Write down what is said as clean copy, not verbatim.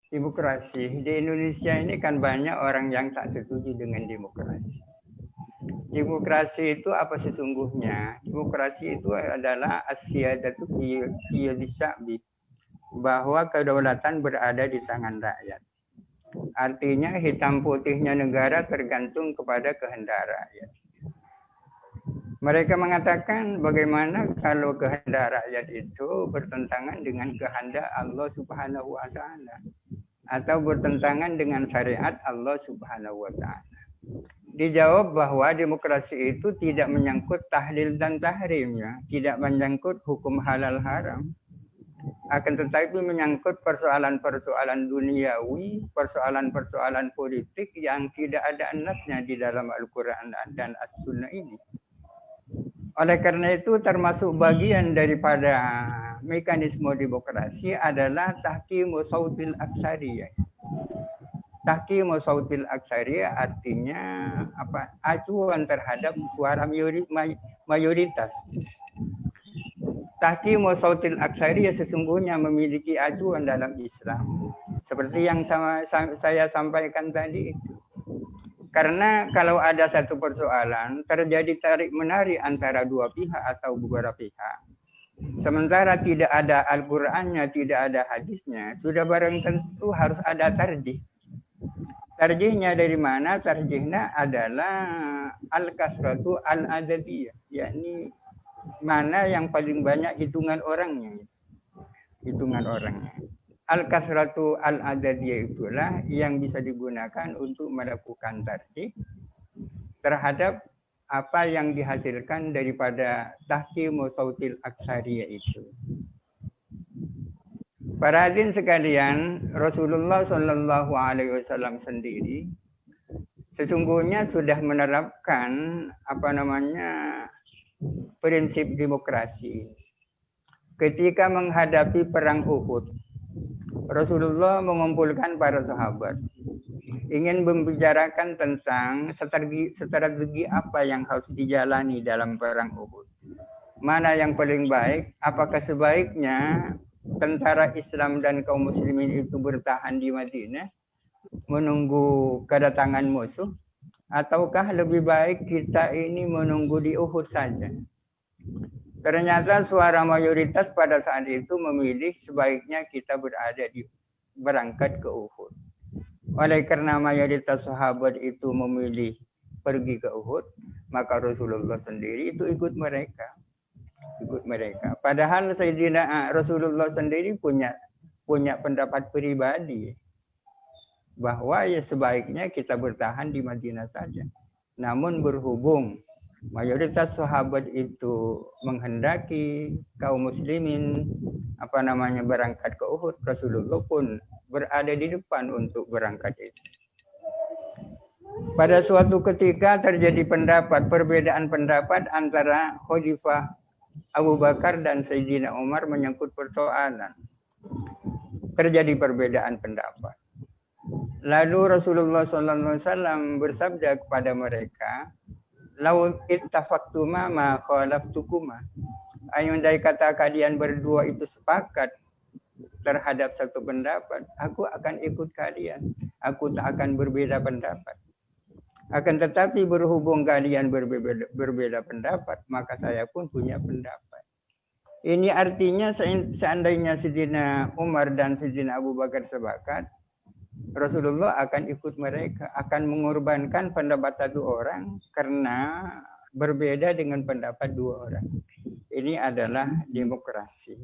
Demokrasi di Indonesia ini kan banyak orang yang tak setuju dengan demokrasi. Demokrasi itu apa sesungguhnya? Demokrasi itu adalah asyadatu fi sya'bi, bahwa kedaulatan berada di tangan rakyat. Artinya hitam putihnya negara tergantung kepada kehendak rakyat. Mereka mengatakan bagaimana kalau kehendak rakyat itu bertentangan dengan kehendak Allah Subhanahu wa taala atau bertentangan dengan syariat Allah Subhanahu wa taala. Dijawab bahwa demokrasi itu tidak menyangkut tahlil dan tahrimnya, tidak menyangkut hukum halal haram. Akan tetapi menyangkut persoalan-persoalan duniawi, persoalan-persoalan politik yang tidak ada nasnya di dalam Al-Quran dan As-Sunnah ini. Oleh karena itu termasuk bagian daripada mekanisme demokrasi adalah tahkimu sautil aksariyah. Tahkimu sautil aksariyah artinya apa? Acuan terhadap suara mayoritas. Tahkimu sautil aksariyah sesungguhnya memiliki acuan dalam Islam. Seperti yang saya sampaikan tadi itu. Karena kalau ada satu persoalan terjadi tarik-menarik antara dua pihak atau beberapa pihak, sementara tidak ada Al-Qur'annya, tidak ada hadisnya, sudah barang tentu harus ada tarjih. Tarjihnya dari mana? Tarjihnya adalah al-kasratu al-adadiyah, yakni mana yang paling banyak hitungan orangnya. Al-kasratu al-adadiyah itulah yang bisa digunakan untuk melakukan tarjih terhadap apa yang dihasilkan daripada tahkimu sautil aksariyah itu. Para hadirin sekalian, Rasulullah Shallallahu Alaihi Wasallam sendiri sesungguhnya sudah menerapkan prinsip demokrasi. Ketika menghadapi perang Uhud, Rasulullah mengumpulkan para sahabat, ingin membicarakan tentang strategi apa yang harus dijalani dalam perang Uhud. Mana yang paling baik? Apakah sebaiknya tentara Islam dan kaum muslimin itu bertahan di Madinah menunggu kedatangan musuh, ataukah lebih baik kita ini menunggu di Uhud saja? Ternyata suara mayoritas pada saat itu memilih sebaiknya kita berangkat ke Uhud. Oleh karena mayoritas sahabat itu memilih pergi ke Uhud, maka Rasulullah sendiri itu ikut mereka. Padahal Sayyidina Rasulullah sendiri punya pendapat pribadi bahwa ya sebaiknya kita bertahan di Madinah saja. Namun berhubung mayoritas sahabat itu menghendaki kaum muslimin berangkat ke Uhud, Rasulullah pun berada di depan untuk berangkat itu. Pada suatu ketika terjadi perbedaan pendapat antara Khalifah Abu Bakar dan Sayyidina Umar menyangkut persoalan. Terjadi perbedaan pendapat. Lalu Rasulullah SAW bersabda kepada mereka, "Lau ittafaktuma ma khalaftukuma." Andai kata kalian berdua itu sepakat terhadap satu pendapat, aku akan ikut kalian. Aku tak akan berbeda pendapat. Akan tetapi berhubung kalian berbeda pendapat, maka saya pun punya pendapat. Ini artinya seandainya Sayyidina Umar dan Sayyidina Abu Bakar sepakat, Rasulullah akan ikut mereka, akan mengorbankan pendapat satu orang karena berbeda dengan pendapat dua orang. Ini adalah demokrasi.